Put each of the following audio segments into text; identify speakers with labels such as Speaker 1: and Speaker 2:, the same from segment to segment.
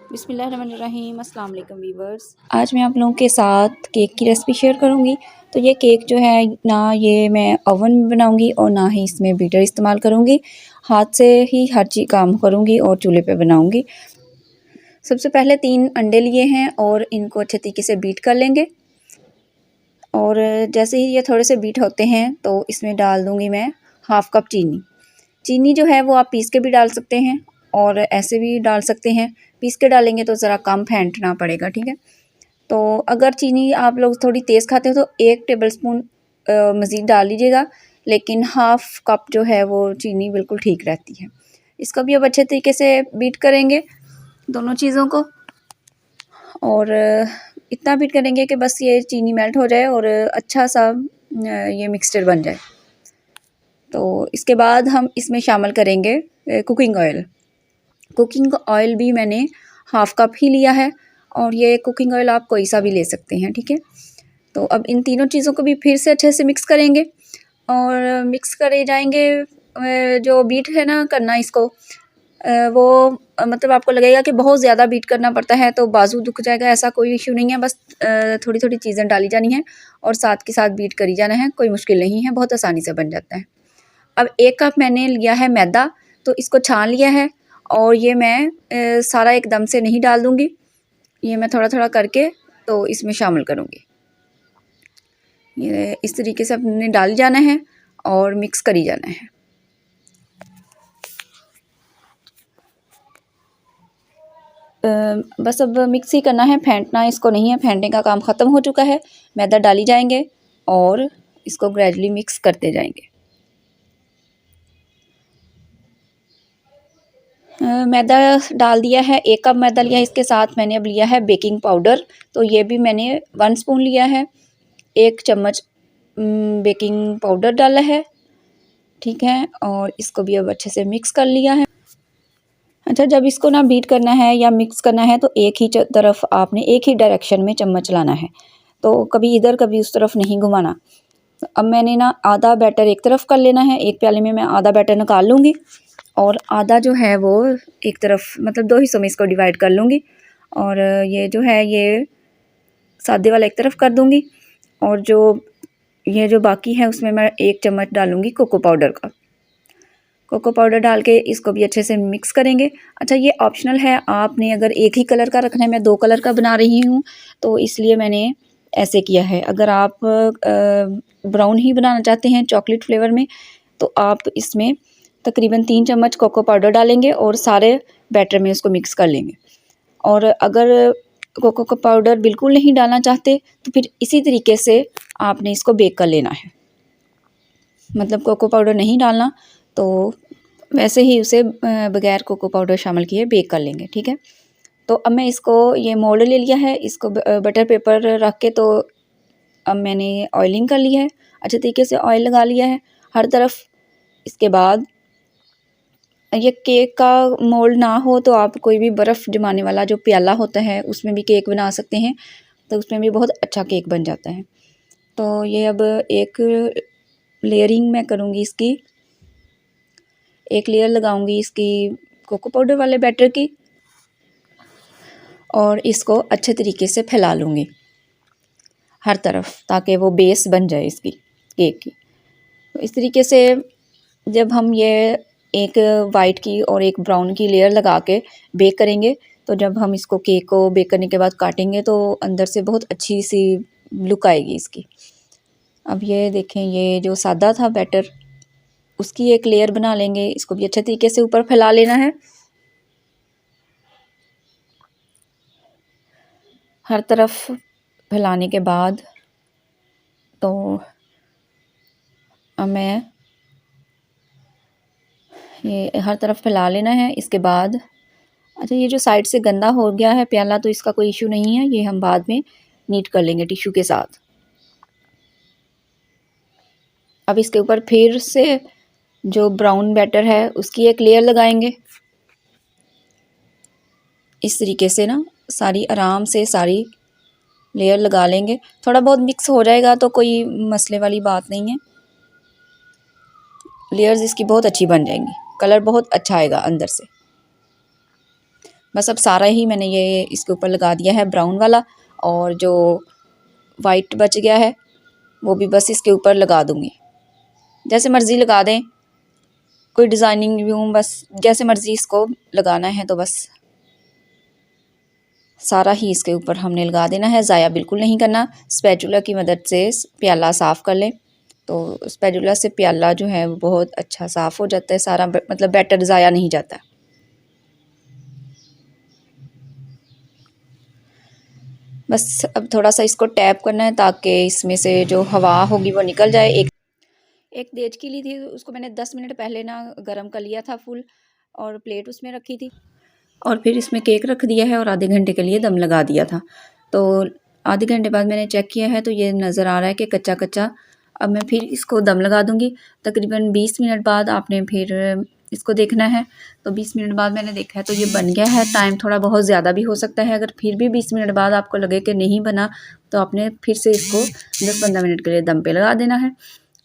Speaker 1: बिस्मिल्लाहिर्रहमानिर्रहीम अस्सलाम वालेकुम वीवर्स। आज मैं आप लोगों के साथ केक की रेसिपी शेयर करूंगी। तो ये केक जो है ना, ये मैं ओवन में बनाऊंगी और ना ही इसमें बीटर इस्तेमाल करूंगी। हाथ से ही हर चीज़ काम करूंगी और चूल्हे पे बनाऊंगी। सबसे पहले 3 अंडे लिए हैं और इनको अच्छे तरीके से बीट कर लेंगे। और जैसे ही ये थोड़े से बीट होते हैं तो इसमें डाल दूँगी मैं हाफ़ कप चीनी। चीनी जो है वो आप पीस के भी डाल सकते हैं और ऐसे भी डाल सकते हैं। पीस के डालेंगे तो ज़रा कम फेंटना पड़ेगा, ठीक है। तो अगर चीनी आप लोग थोड़ी तेज़ खाते हो तो 1 टेबलस्पून मज़ीद डाल लीजिएगा, लेकिन हाफ़ कप जो है वो चीनी बिल्कुल ठीक रहती है। इसको भी अब अच्छे तरीके से बीट करेंगे दोनों चीज़ों को, और इतना बीट करेंगे कि बस ये चीनी मेल्ट हो जाए और अच्छा सा ये मिक्सचर बन जाए। तो इसके बाद हम इसमें शामिल करेंगे कुकिंग ऑयल। कुकिंग ऑयल भी मैंने हाफ़ कप ही लिया है और ये कुकिंग ऑयल आप कोई सा भी ले सकते हैं, ठीक है। तो अब इन तीनों चीज़ों को भी फिर से अच्छे से मिक्स करेंगे और मिक्स करे जाएंगे। जो बीट है ना करना इसको, वो मतलब आपको लगेगा कि बहुत ज़्यादा बीट करना पड़ता है तो बाजू दुख जाएगा, ऐसा कोई इशू नहीं है। बस थोड़ी थोड़ी चीज़ें डाली जानी है और साथ के साथ बीट करी जाना है। कोई मुश्किल नहीं है, बहुत आसानी से बन जाता है। अब 1 कप मैंने लिया है मैदा, तो इसको छान लिया है और ये मैं सारा एकदम से नहीं डाल दूँगी। ये मैं थोड़ा थोड़ा करके तो इसमें शामिल करूँगी। ये इस तरीके से अपने डाल जाना है और मिक्स करी जाना है। बस अब मिक्स ही करना है, फेंटना इसको नहीं है। फेंटने का काम ख़त्म हो चुका है। मैदा डाली जाएंगे और इसको ग्रेजुअली मिक्स करते जाएंगे। मैदा डाल दिया है, 1 कप मैदा लिया है। इसके साथ मैंने अब लिया है बेकिंग पाउडर, तो ये भी मैंने 1 स्पून लिया है। 1 चम्मच बेकिंग पाउडर डाला है, ठीक है। और इसको भी अब अच्छे से मिक्स कर लिया है। अच्छा, जब इसको ना बीट करना है या मिक्स करना है तो एक ही तरफ आपने एक ही डायरेक्शन में चम्मच लाना है, तो कभी इधर कभी उस तरफ नहीं घुमाना। अब मैंने ना आधा बैटर एक तरफ कर लेना है। एक प्याले में मैं आधा बैटर निकाल लूँगी और आधा जो है वो एक तरफ, मतलब 2 हिस्सों में इसको डिवाइड कर लूँगी। और ये जो है ये सादे वाला एक तरफ कर दूँगी और ये जो बाकी है उसमें मैं 1 चम्मच डालूँगी कोको पाउडर का। कोको पाउडर डाल के इसको भी अच्छे से मिक्स करेंगे। अच्छा, ये ऑप्शनल है, आपने अगर एक ही कलर का रखना है, मैं 2 कलर का बना रही हूँ तो इसलिए मैंने ऐसे किया है। अगर आप ब्राउन ही बनाना चाहते हैं चॉकलेट फ्लेवर में, तो आप इसमें तकरीबन 3 चम्मच कोको पाउडर डालेंगे और सारे बैटर में उसको मिक्स कर लेंगे। और अगर कोको का पाउडर बिल्कुल नहीं डालना चाहते तो फिर इसी तरीके से आपने इसको बेक कर लेना है। मतलब कोको पाउडर नहीं डालना, तो वैसे ही उसे बगैर कोको पाउडर शामिल किए बेक कर लेंगे, ठीक है। तो अब मैं इसको, ये मोल्ड ले लिया है, इसको बटर पेपर रख के तो अब मैंने ऑयलिंग कर ली है। अच्छे तरीके से ऑयल लगा लिया है हर तरफ। इसके बाद ये केक का मोल्ड ना हो तो आप कोई भी बर्फ़ जमाने वाला जो प्याला होता है उसमें भी केक बना सकते हैं, तो उसमें भी बहुत अच्छा केक बन जाता है। तो ये अब एक लेयरिंग मैं करूँगी इसकी, एक लेयर लगाऊंगी इसकी कोको पाउडर वाले बैटर की और इसको अच्छे तरीके से फैला लूँगी हर तरफ ताकि वो बेस बन जाए इसकी केक की। तो इस तरीके से जब हम ये एक वाइट की और एक ब्राउन की लेयर लगा के बेक करेंगे, तो जब हम इसको केक को बेक करने के बाद काटेंगे तो अंदर से बहुत अच्छी सी लुक आएगी इसकी। अब ये देखें, ये जो सादा था बैटर, उसकी एक लेयर बना लेंगे। इसको भी अच्छे तरीके से ऊपर फैला लेना है हर तरफ। फैलाने के बाद तो मैं ये हर तरफ फैला लेना है। इसके बाद अच्छा, ये जो साइड से गंदा हो गया है प्याला, तो इसका कोई इशू नहीं है, ये हम बाद में नीट कर लेंगे टिश्यू के साथ। अब इसके ऊपर फिर से जो ब्राउन बैटर है उसकी एक लेयर लगाएंगे। इस तरीके से ना सारी आराम से सारी लेयर लगा लेंगे। थोड़ा बहुत मिक्स हो जाएगा तो कोई मसले वाली बात नहीं है। लेयर्स इसकी बहुत अच्छी बन जाएंगी, कलर बहुत अच्छा आएगा अंदर से। बस अब सारा ही मैंने ये इसके ऊपर लगा दिया है ब्राउन वाला, और जो वाइट बच गया है वो भी बस इसके ऊपर लगा दूँगी। जैसे मर्ज़ी लगा दें, कोई डिज़ाइनिंग भी बस जैसे मर्ज़ी इसको लगाना है तो बस सारा ही इसके ऊपर हमने लगा देना है, ज़ाया बिल्कुल नहीं करना। स्पैचुला की मदद से प्याला साफ़ कर लें, तो स्पैचुला से प्याला जो है वो बहुत अच्छा साफ़ हो जाता है, सारा मतलब बैटर ज़ाया नहीं जाता। बस अब थोड़ा सा इसको टैप करना है ताकि इसमें से जो हवा होगी वो निकल जाए। एक देचकी ली थी, उसको मैंने 10 मिनट पहले ना गरम कर लिया था फुल, और प्लेट उसमें रखी थी, और फिर इसमें केक रख दिया है और आधे घंटे के लिए दम लगा दिया था। तो आधे घंटे बाद मैंने चेक किया है तो ये नज़र आ रहा है कि कच्चा कच्चा। अब मैं फिर इसको दम लगा दूँगी। तकरीबन 20 मिनट बाद आपने फिर इसको देखना है। तो 20 मिनट बाद मैंने देखा है तो ये बन गया है। टाइम थोड़ा बहुत ज़्यादा भी हो सकता है, अगर फिर भी 20 मिनट बाद आपको लगे कि नहीं बना तो आपने फिर से इसको 10-15 मिनट के लिए दम पे लगा देना है।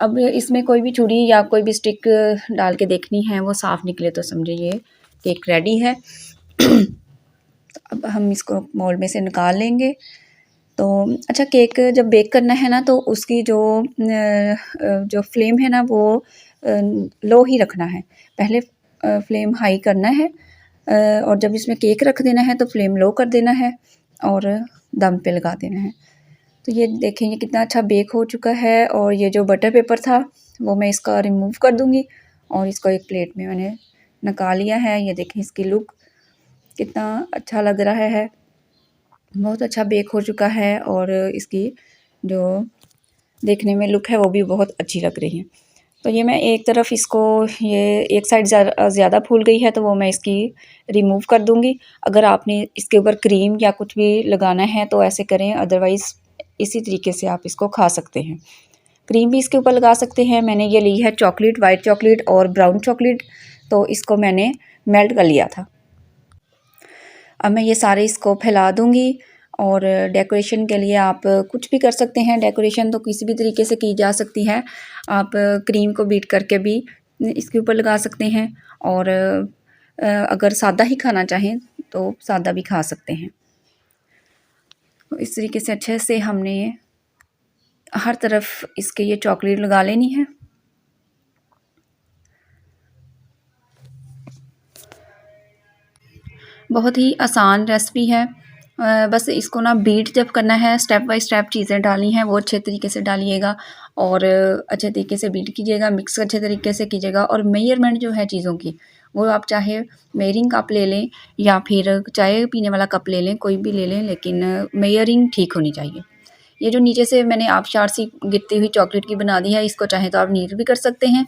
Speaker 1: अब इसमें कोई भी छुरी या कोई भी स्टिक डाल के देखनी है, वो साफ़ निकले तो समझे ये केक रेडी है। अब हम इसको मोल्ड में से निकाल लेंगे। तो अच्छा, केक जब बेक करना है ना तो उसकी जो फ्लेम है ना वो लो ही रखना है। पहले फ्लेम हाई करना है, और जब इसमें केक रख देना है तो फ्लेम लो कर देना है और दम पे लगा देना है। तो ये देखें ये कितना अच्छा बेक हो चुका है। और ये जो बटर पेपर था वो मैं इसका रिमूव कर दूँगी, और इसको एक प्लेट में मैंने निकाल लिया है। ये देखें इसकी लुक कितना अच्छा लग रहा है, बहुत अच्छा बेक हो चुका है, और इसकी जो देखने में लुक है वो भी बहुत अच्छी लग रही है। तो ये मैं एक तरफ इसको, ये एक साइड ज़्यादा फूल गई है तो वो मैं इसकी रिमूव कर दूँगी। अगर आपने इसके ऊपर क्रीम या कुछ भी लगाना है तो ऐसे करें, अदरवाइज़ इसी तरीके से आप इसको खा सकते हैं। क्रीम भी इसके ऊपर लगा सकते हैं। मैंने ये ली है चॉकलेट, वाइट चॉकलेट और ब्राउन चॉकलेट, तो इसको मैंने मेल्ट कर लिया था। अब मैं ये सारे इसको फैला दूँगी, और डेकोरेशन के लिए आप कुछ भी कर सकते हैं। डेकोरेशन तो किसी भी तरीके से की जा सकती है। आप क्रीम को बीट करके भी इसके ऊपर लगा सकते हैं, और अगर सादा ही खाना चाहें तो सादा भी खा सकते हैं। तो इस तरीके से अच्छे से हमने हर तरफ इसके ये चॉकलेट लगा लेनी है। बहुत ही आसान रेसिपी है। बस इसको ना बीट जब करना है, स्टेप बाय स्टेप चीज़ें डालनी हैं, वो अच्छे तरीके से डालिएगा, और अच्छे तरीके से बीट कीजिएगा, मिक्स अच्छे तरीके से कीजिएगा। और मेजरमेंट जो है चीज़ों की, वो आप चाहे मेयरिंग कप ले लें या फिर चाय पीने वाला कप ले लें, कोई भी ले लें, लेकिन मेयरिंग ठीक होनी चाहिए। ये जो नीचे से मैंने आबशार सी गिरती हुई चॉकलेट की बना दी है, इसको चाहे तो आप नीट भी कर सकते हैं,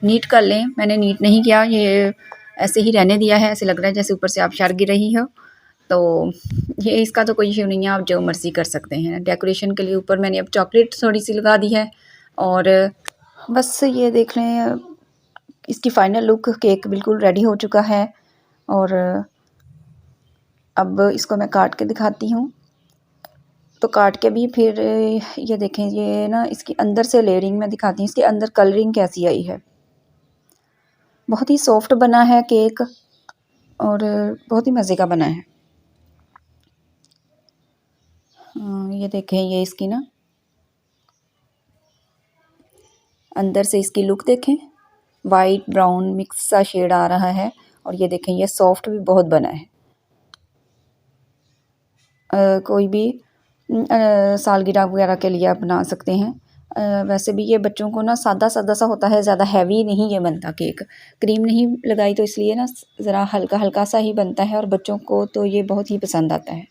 Speaker 1: नीट कर लें। मैंने नीट नहीं किया, ये ऐसे ही रहने दिया है। ऐसे लग रहा है जैसे ऊपर से आबशार गिर रही हो। तो ये इसका तो कोई इशू नहीं है, आप जो मर्ज़ी कर सकते हैं। डेकोरेशन के लिए ऊपर मैंने अब चॉकलेट थोड़ी सी लगा दी है, और बस ये देख लें इसकी फ़ाइनल लुक। केक बिल्कुल रेडी हो चुका है, और अब इसको मैं काट के दिखाती हूँ। तो काट के भी फिर ये देखें, ये ना इसकी अंदर से लेयरिंग में दिखाती हूँ, इसके अंदर कलरिंग कैसी आई है। बहुत ही सॉफ्ट बना है केक, और बहुत ही मज़े का बना है। ये देखें, ये इसकी ना अंदर से इसकी लुक देखें, वाइट ब्राउन मिक्स सा शेड आ रहा है, और ये देखें ये सॉफ्ट भी बहुत बना है। कोई भी सालगिरह वगैरह के लिए आप बना सकते हैं। वैसे भी ये बच्चों को ना सादा सादा सा होता है, ज़्यादा हैवी नहीं ये बनता केक। क्रीम नहीं लगाई तो इसलिए ना ज़रा हल्का हल्का सा ही बनता है, और बच्चों को तो ये बहुत ही पसंद आता है।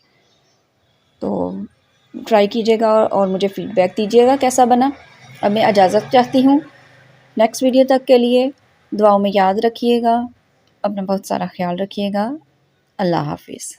Speaker 1: तो ट्राई कीजिएगा और मुझे फ़ीडबैक दीजिएगा कैसा बना। अब मैं इजाज़त चाहती हूँ। नेक्स्ट वीडियो तक के लिए दुआओं में याद रखिएगा। अपना बहुत सारा ख्याल रखिएगा। अल्लाह हाफ़िज़।